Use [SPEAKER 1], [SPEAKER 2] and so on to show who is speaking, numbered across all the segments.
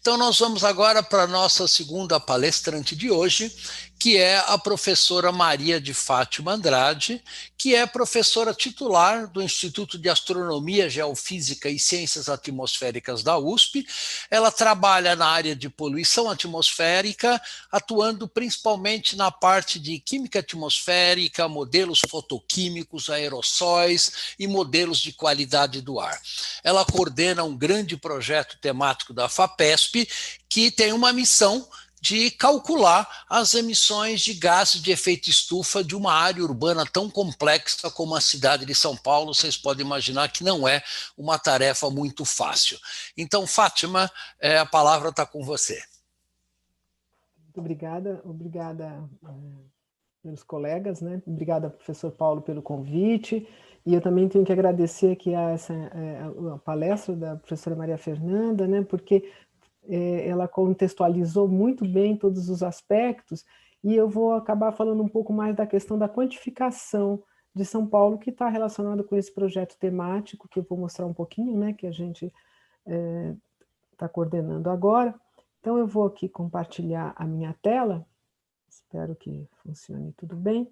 [SPEAKER 1] Então, nós vamos agora para a nossa segunda palestrante de hoje, que é a professora Maria de Fátima Andrade, que é professora titular do Instituto de Astronomia, Geofísica e Ciências Atmosféricas da USP. Ela trabalha na área de poluição atmosférica, atuando principalmente na parte de química atmosférica, modelos fotoquímicos, aerossóis e modelos de qualidade do ar. Ela coordena um grande projeto temático da FAPESP, que tem uma missão de calcular as emissões de gases de efeito estufa de uma área urbana tão complexa como a cidade de São Paulo. Vocês podem imaginar que não é uma tarefa muito fácil. Então, Fátima, a palavra está com você.
[SPEAKER 2] Muito obrigada pelos colegas, né? Obrigada, professor Paulo, pelo convite. E eu também tenho que agradecer aqui a palestra da professora Maria Fernanda, né? Porque ela contextualizou muito bem todos os aspectos, e eu vou acabar falando um pouco mais da questão da quantificação de São Paulo, que está relacionado com esse projeto temático, que eu vou mostrar um pouquinho, né, que a gente está coordenando agora. Então, eu vou aqui compartilhar a minha tela, espero que funcione tudo bem.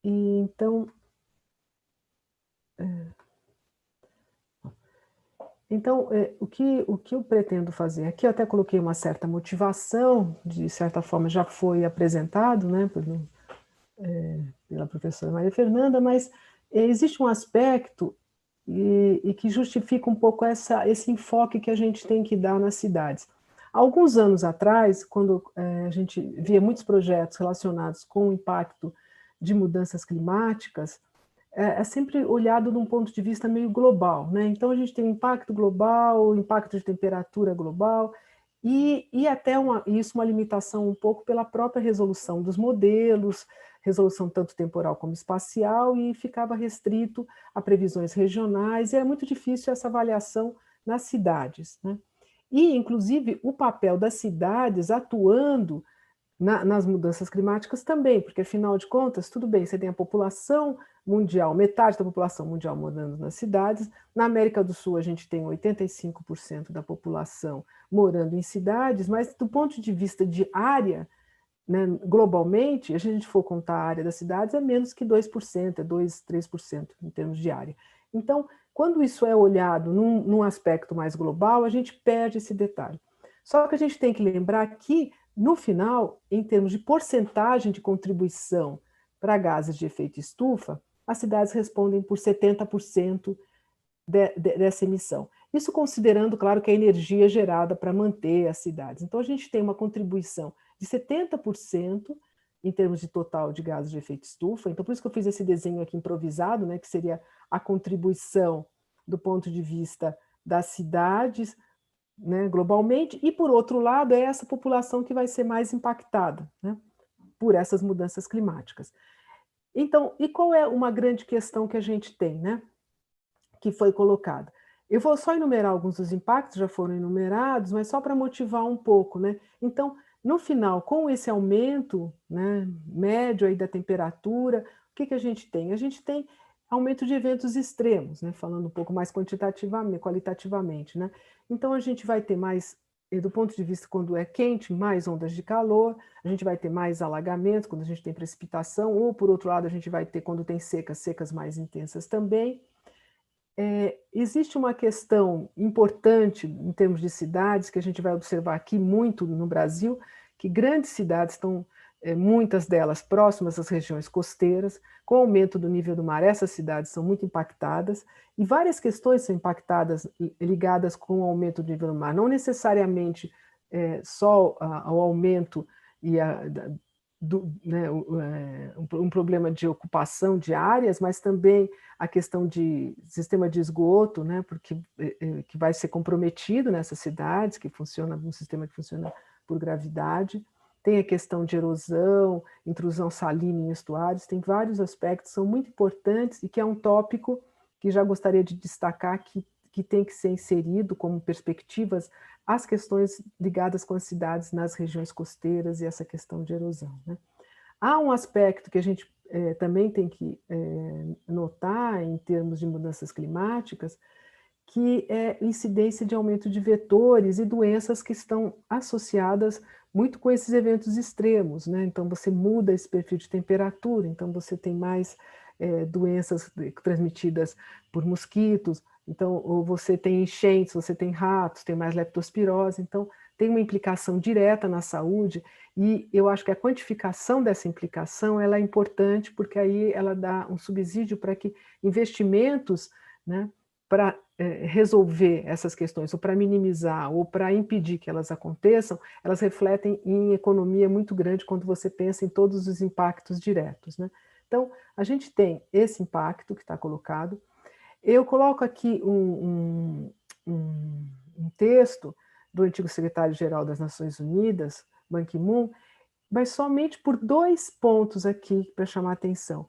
[SPEAKER 2] E então... Então, o que eu pretendo fazer aqui, eu até coloquei uma certa motivação, de certa forma já foi apresentado, né, pela professora Maria Fernanda, mas existe um aspecto e que justifica um pouco esse enfoque que a gente tem que dar nas cidades. Há alguns anos atrás, quando a gente via muitos projetos relacionados com o impacto de mudanças climáticas, é sempre olhado de um ponto de vista meio global, né? Então, a gente tem impacto global, impacto de temperatura global, e até uma limitação um pouco pela própria resolução dos modelos, resolução tanto temporal como espacial, e ficava restrito a previsões regionais, e era muito difícil essa avaliação nas cidades, né? E, inclusive, o papel das cidades atuando nas mudanças climáticas também, porque, afinal de contas, tudo bem, você tem a população mundial, metade da população mundial morando nas cidades. Na América do Sul, a gente tem 85% da população morando em cidades, mas do ponto de vista de área, né, globalmente, se a gente for contar a área das cidades, é menos que 2%, é 2, 3% em termos de área. Então, quando isso é olhado num aspecto mais global, a gente perde esse detalhe. Só que a gente tem que lembrar que, no final, em termos de porcentagem de contribuição para gases de efeito estufa, as cidades respondem por 70% dessa emissão. Isso considerando, claro, que a energia gerada para manter as cidades. Então, a gente tem uma contribuição de 70% em termos de total de gases de efeito estufa. Então, por isso que eu fiz esse desenho aqui improvisado, né, que seria a contribuição do ponto de vista das cidades, né, globalmente, e, por outro lado, é essa população que vai ser mais impactada, né, por essas mudanças climáticas. Então, e qual é uma grande questão que a gente tem, né, que foi colocada? Eu vou só enumerar alguns dos impactos, já foram enumerados, mas só para motivar um pouco, né? Então, no final, com esse aumento, né, médio aí da temperatura, o que a gente tem? A gente tem aumento de eventos extremos, né, falando um pouco mais quantitativamente, qualitativamente, né? Então, a gente vai ter mais, do ponto de vista quando é quente, mais ondas de calor, a gente vai ter mais alagamentos quando a gente tem precipitação, ou, por outro lado, a gente vai ter, quando tem secas mais intensas também. Existe uma questão importante em termos de cidades, que a gente vai observar aqui muito no Brasil, que grandes cidades estão, muitas delas próximas às regiões costeiras, com o aumento do nível do mar, essas cidades são muito impactadas, e várias questões são impactadas, ligadas com o aumento do nível do mar, não necessariamente só ao aumento e um problema de ocupação de áreas, mas também a questão de sistema de esgoto, né, porque que vai ser comprometido nessas cidades, que funciona um sistema que funciona por gravidade. Tem a questão de erosão, intrusão salina em estuários, tem vários aspectos, são muito importantes e que é um tópico que já gostaria de destacar que tem que ser inserido como perspectivas as questões ligadas com as cidades nas regiões costeiras e essa questão de erosão, né? Há um aspecto que a gente também tem que notar em termos de mudanças climáticas, que é incidência de aumento de vetores e doenças que estão associadas muito com esses eventos extremos, né? Então você muda esse perfil de temperatura, então você tem mais doenças transmitidas por mosquitos, então, ou você tem enchentes, você tem ratos, tem mais leptospirose, então tem uma implicação direta na saúde, e eu acho que a quantificação dessa implicação ela é importante, porque aí ela dá um subsídio para que investimentos, né, para resolver essas questões, ou para minimizar, ou para impedir que elas aconteçam, elas refletem em economia muito grande quando você pensa em todos os impactos diretos, né? Então, a gente tem esse impacto que está colocado. Eu coloco aqui um texto do antigo secretário-geral das Nações Unidas, Ban Ki-moon, mas somente por 2 pontos aqui para chamar a atenção,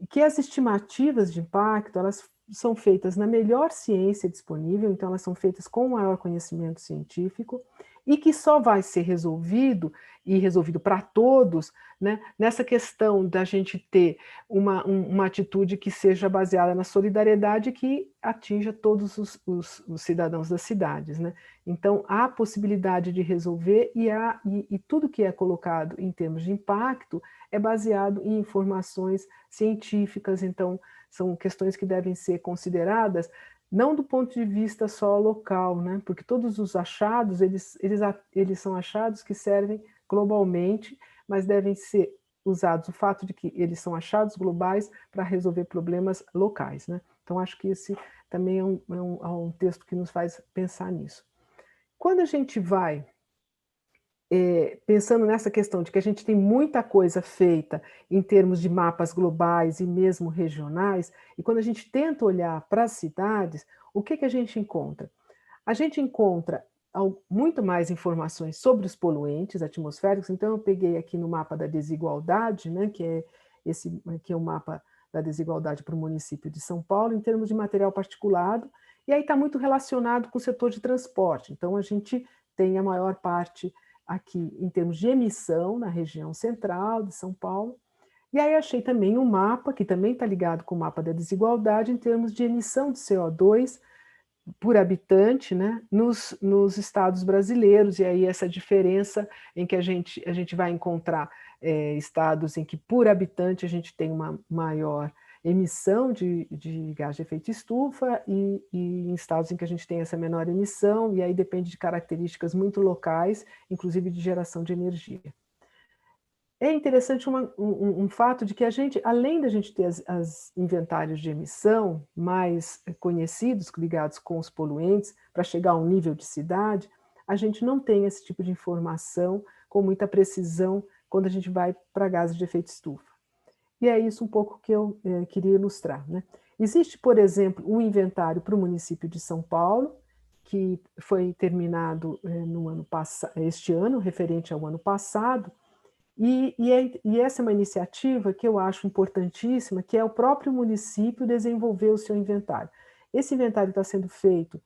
[SPEAKER 2] que as estimativas de impacto, elas são feitas na melhor ciência disponível, então elas são feitas com o maior conhecimento científico, e que só vai ser resolvido, e resolvido para todos, né, nessa questão da gente ter uma atitude que seja baseada na solidariedade e que atinja todos os cidadãos das cidades, né? Então, há possibilidade de resolver e tudo que é colocado em termos de impacto é baseado em informações científicas, então são questões que devem ser consideradas não do ponto de vista só local, né? Porque todos os achados, eles são achados que servem globalmente, mas devem ser usados o fato de que eles são achados globais para resolver problemas locais, né? Então, acho que esse também é um texto que nos faz pensar nisso. Quando a gente vai pensando nessa questão de que a gente tem muita coisa feita em termos de mapas globais e mesmo regionais, e quando a gente tenta olhar para as cidades, o que a gente encontra? A gente encontra muito mais informações sobre os poluentes atmosféricos, então eu peguei aqui no mapa da desigualdade, né, que é esse aqui é o mapa da desigualdade para o município de São Paulo, em termos de material particulado, e aí está muito relacionado com o setor de transporte, então a gente tem a maior parte aqui em termos de emissão na região central de São Paulo. E aí achei também um mapa, que também está ligado com o mapa da desigualdade, em termos de emissão de CO2 por habitante, né, nos estados brasileiros, e aí essa diferença em que a gente vai encontrar estados em que por habitante a gente tem uma maior emissão de gás de efeito estufa e em estados em que a gente tem essa menor emissão, e aí depende de características muito locais, inclusive de geração de energia. É interessante um fato de que a gente, além da gente ter as inventários de emissão mais conhecidos, ligados com os poluentes, para chegar a um nível de cidade, a gente não tem esse tipo de informação com muita precisão quando a gente vai para gases de efeito estufa. E é isso um pouco que eu queria ilustrar, né? Existe, por exemplo, um inventário para o município de São Paulo, que foi terminado no ano este ano, referente ao ano passado, e essa é uma iniciativa que eu acho importantíssima, que é o próprio município desenvolver o seu inventário. Esse inventário está sendo feito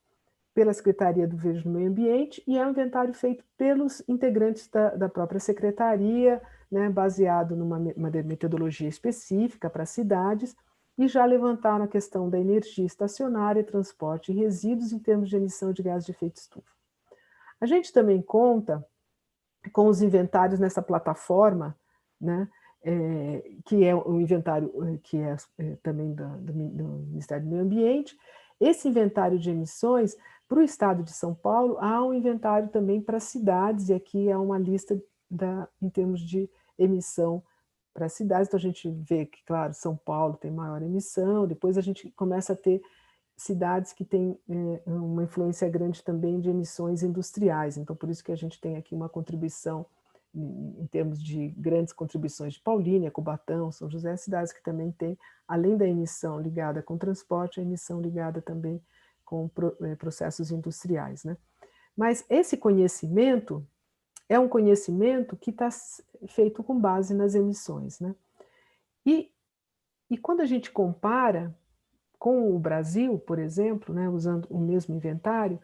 [SPEAKER 2] pela Secretaria do Verde do Meio Ambiente e é um inventário feito pelos integrantes da própria secretaria, né, baseado numa metodologia específica para cidades, e já levantaram a questão da energia estacionária, transporte e resíduos em termos de emissão de gás de efeito estufa. A gente também conta com os inventários nessa plataforma, né, que é o inventário que é também do Ministério do Meio Ambiente. Esse inventário de emissões, para o estado de São Paulo, há um inventário também para cidades, e aqui há uma lista em termos de emissão para cidades. Então a gente vê que, claro, São Paulo tem maior emissão, depois a gente começa a ter cidades que têm uma influência grande também de emissões industriais, então por isso que a gente tem aqui uma contribuição em termos de grandes contribuições de Paulínia, Cubatão, São José, cidades que também têm, além da emissão ligada com transporte, a emissão ligada também com processos industriais, né? Mas esse conhecimento é um conhecimento que está feito com base nas emissões, né? E quando a gente compara com o Brasil, por exemplo, né, usando o mesmo inventário,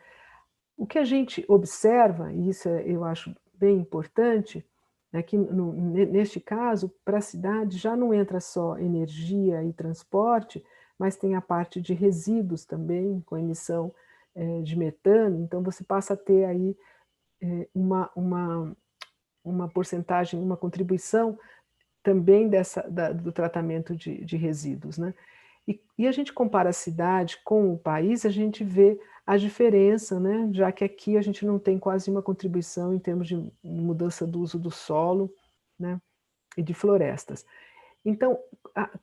[SPEAKER 2] o que a gente observa, e isso eu acho bem importante, é que neste caso, para a cidade já não entra só energia e transporte, mas tem a parte de resíduos também, com emissão de metano, então você passa a ter aí uma porcentagem, uma contribuição também do tratamento de resíduos, né? E a gente compara a cidade com o país, a gente vê a diferença, né? Já que aqui a gente não tem quase uma contribuição em termos de mudança do uso do solo, né? E de florestas. Então,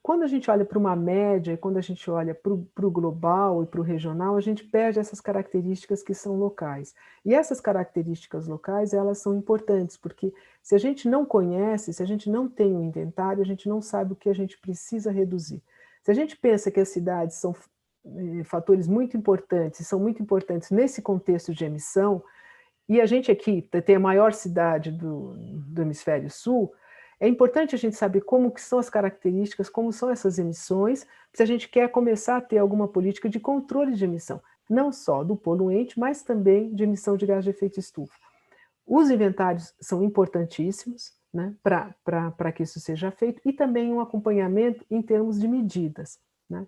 [SPEAKER 2] quando a gente olha para uma média, e quando a gente olha para o global e para o regional, a gente perde essas características que são locais. E essas características locais, elas são importantes, porque se a gente não conhece, se a gente não tem um inventário, a gente não sabe o que a gente precisa reduzir. Se a gente pensa que as cidades são fatores muito importantes, são muito importantes nesse contexto de emissão, e a gente aqui tem a maior cidade do hemisfério sul, é importante a gente saber como que são as características, como são essas emissões, se a gente quer começar a ter alguma política de controle de emissão, não só do poluente, mas também de emissão de gás de efeito estufa. Os inventários são importantíssimos, né, para que isso seja feito, e também um acompanhamento em termos de medidas, né?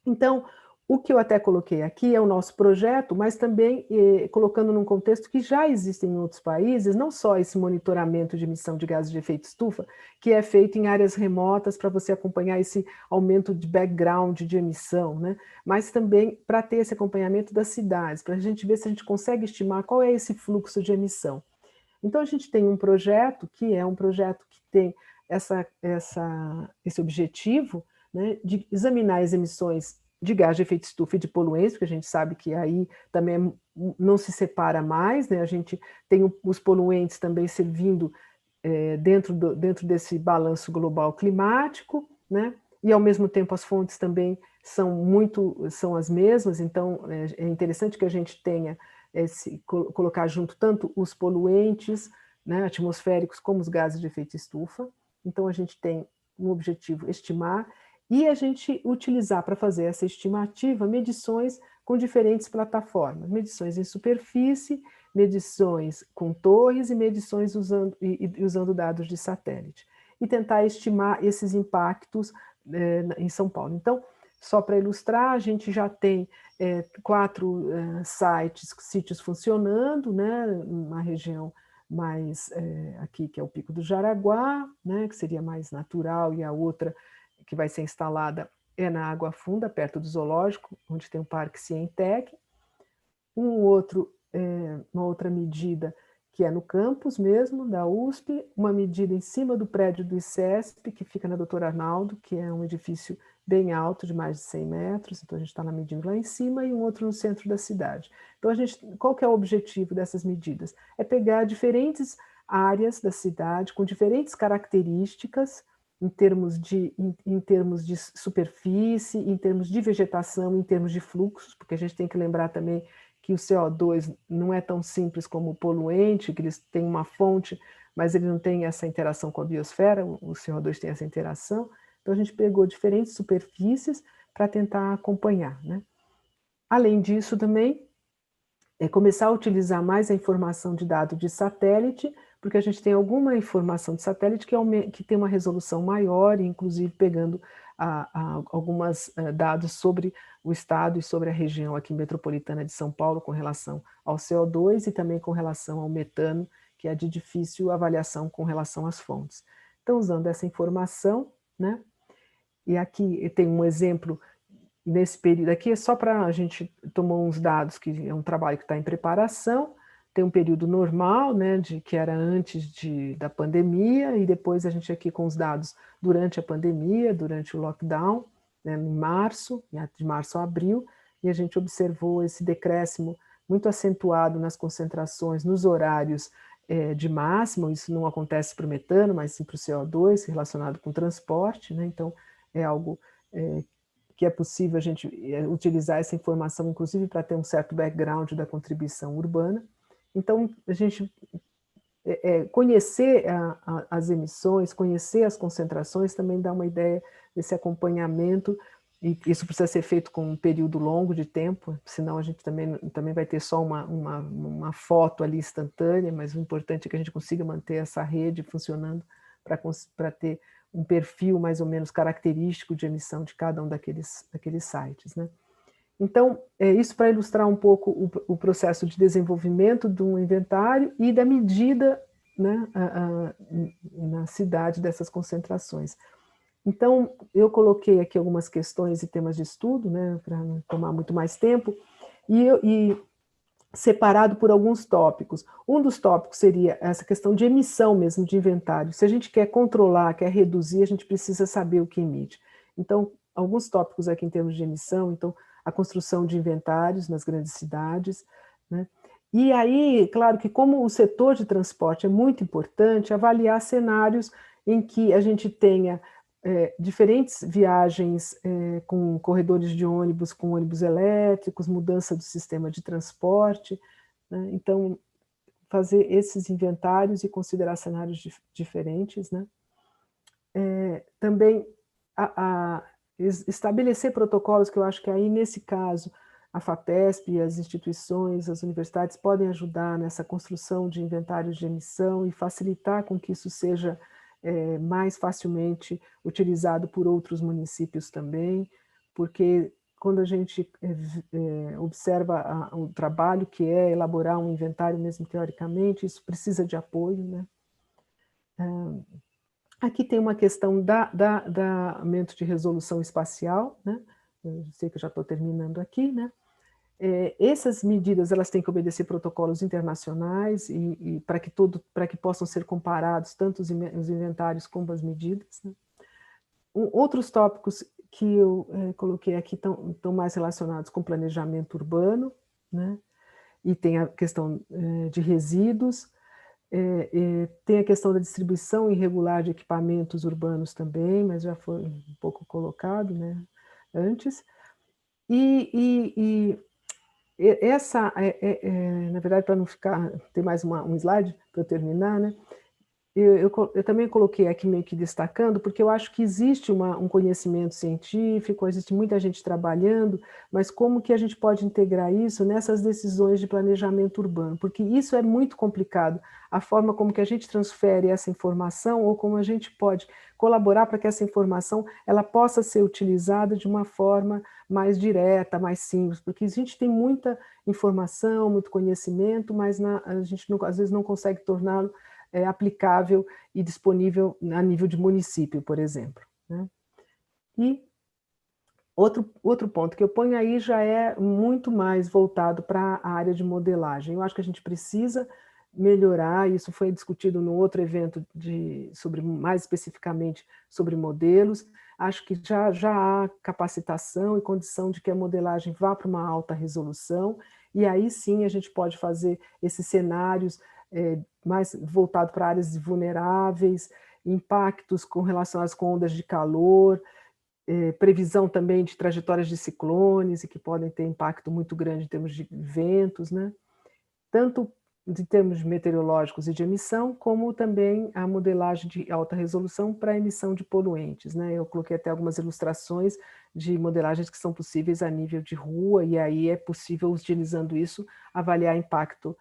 [SPEAKER 2] Então, o que eu até coloquei aqui é o nosso projeto, mas também colocando num contexto que já existe em outros países, não só esse monitoramento de emissão de gases de efeito estufa, que é feito em áreas remotas para você acompanhar esse aumento de background de emissão, né? Mas também para ter esse acompanhamento das cidades, para a gente ver se a gente consegue estimar qual é esse fluxo de emissão. Então, a gente tem um projeto que é um projeto que tem esse objetivo, né, de examinar as emissões de gás de efeito estufa e de poluentes, porque a gente sabe que aí também não se separa mais, né, a gente tem os poluentes também servindo dentro desse balanço global climático, né, e ao mesmo tempo as fontes também são as mesmas, então é interessante que a gente tenha colocar junto tanto os poluentes, né, atmosféricos como os gases de efeito estufa. Então a gente tem um objetivo estimar e a gente utilizar para fazer essa estimativa medições com diferentes plataformas, medições em superfície, medições com torres e medições usando dados de satélite. E tentar estimar esses impactos em São Paulo. Então, só para ilustrar, a gente já tem 4 sítios funcionando, né, uma região mais aqui, que é o Pico do Jaraguá, né, que seria mais natural, e a outra que vai ser instalada é na Água Funda, perto do zoológico, onde tem o Parque Cientec. Uma outra medida que é no campus mesmo, da USP, uma medida em cima do prédio do ICESP, que fica na Doutor Arnaldo, que é um edifício bem alto, de mais de 100 metros, então a gente está medindo lá em cima, e um outro no centro da cidade. Então, qual que é o objetivo dessas medidas? É pegar diferentes áreas da cidade, com diferentes características, em termos de superfície, em termos de vegetação, em termos de fluxos, porque a gente tem que lembrar também que o CO2 não é tão simples como o poluente, que eles têm uma fonte, mas ele não tem essa interação com a biosfera, o CO2 tem essa interação. Então, a gente pegou diferentes superfícies para tentar acompanhar, né? Além disso, também, começar a utilizar mais a informação de dado de satélite, porque a gente tem alguma informação de satélite que tem uma resolução maior, inclusive pegando alguns dados sobre o estado e sobre a região aqui metropolitana de São Paulo com relação ao CO2 e também com relação ao metano, que é de difícil avaliação com relação às fontes. Então, usando essa informação, né? E aqui tem um exemplo nesse período aqui, é só para a gente tomar uns dados, que é um trabalho que está em preparação, tem um período normal, né, que era antes da pandemia, e depois a gente aqui com os dados durante a pandemia, durante o lockdown, né, de março a abril, e a gente observou esse decréscimo muito acentuado nas concentrações, nos horários de máximo. Isso não acontece para o metano, mas sim para o CO2, relacionado com transporte, né, então é algo que é possível a gente utilizar essa informação, inclusive para ter um certo background da contribuição urbana. Então, a gente conhecer as emissões, conhecer as concentrações, também dá uma ideia desse acompanhamento, e isso precisa ser feito com um período longo de tempo, senão a gente também vai ter só uma foto ali instantânea, mas o importante é que a gente consiga manter essa rede funcionando para ter um perfil mais ou menos característico de emissão de cada um daqueles sites, né? Então, isso para ilustrar um pouco o processo de desenvolvimento de um inventário e da medida, né, na cidade dessas concentrações. Então, eu coloquei aqui algumas questões e temas de estudo, né, para não tomar muito mais tempo, e separado por alguns tópicos. Um dos tópicos seria essa questão de emissão mesmo de inventário. Se a gente quer controlar, quer reduzir, a gente precisa saber o que emite. Então, alguns tópicos aqui em termos de emissão, então, a construção de inventários nas grandes cidades, né? E aí, claro que como o setor de transporte é muito importante, avaliar cenários em que a gente tenha diferentes viagens com corredores de ônibus, com ônibus elétricos, mudança do sistema de transporte, né? Então, fazer esses inventários e considerar cenários diferentes, né? Também estabelecer protocolos, que eu acho que aí, nesse caso, a FAPESP, as instituições, as universidades podem ajudar nessa construção de inventários de emissão e facilitar com que isso seja mais facilmente utilizado por outros municípios também, porque quando a gente observa o trabalho que é elaborar um inventário, mesmo teoricamente, isso precisa de apoio, né? Aqui tem uma questão da aumento de resolução espacial, né? Eu sei que eu já estou terminando aqui, né? Essas medidas elas têm que obedecer protocolos internacionais e para que possam ser comparados tanto os inventários como as medidas, né? Outros tópicos que eu coloquei aqui estão mais relacionados com planejamento urbano, né? E tem a questão de resíduos, tem a questão da distribuição irregular de equipamentos urbanos também, mas já foi um pouco colocado, né, antes. E essa, na verdade, para não ter mais um slide para eu terminar, né, eu também coloquei aqui meio que destacando, porque eu acho que existe um conhecimento científico, existe muita gente trabalhando, mas como que a gente pode integrar isso nessas decisões de planejamento urbano? Porque isso é muito complicado, a forma como que a gente transfere essa informação ou como a gente pode colaborar para que essa informação ela possa ser utilizada de uma forma mais direta, mais simples, porque a gente tem muita informação, muito conhecimento, mas a gente às vezes não consegue torná-lo aplicável e disponível a nível de município, por exemplo, né? E outro ponto que eu ponho aí já é muito mais voltado para a área de modelagem. Eu acho que a gente precisa melhorar, isso foi discutido no outro evento mais especificamente sobre modelos. Acho que já há capacitação e condição de que a modelagem vá para uma alta resolução, e aí sim a gente pode fazer esses cenários mais voltado para áreas vulneráveis, impactos relacionados com ondas de calor, previsão também de trajetórias de ciclones e que podem ter impacto muito grande em termos de ventos, né? Tanto em termos meteorológicos e de emissão, como também a modelagem de alta resolução para a emissão de poluentes, né? Eu coloquei até algumas ilustrações de modelagens que são possíveis a nível de rua, e aí é possível, utilizando isso, avaliar impacto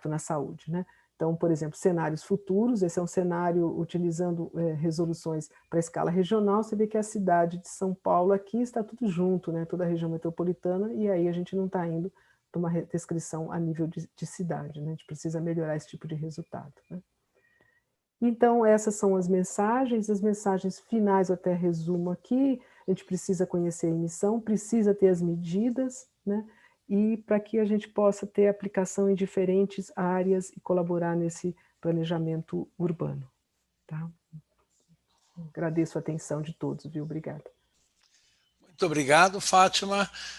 [SPEAKER 2] na saúde, né? Então, por exemplo, cenários futuros, esse é um cenário utilizando resoluções para escala regional, você vê que a cidade de São Paulo aqui está tudo junto, né? Toda a região metropolitana, e aí a gente não está indo para uma descrição a nível de cidade, né? A gente precisa melhorar esse tipo de resultado, né? Então, essas são as mensagens finais eu até resumo aqui. A gente precisa conhecer a emissão, precisa ter as medidas, né? E para que a gente possa ter aplicação em diferentes áreas e colaborar nesse planejamento urbano, tá? Agradeço a atenção de todos, viu? Obrigada.
[SPEAKER 1] Muito obrigado, Fátima.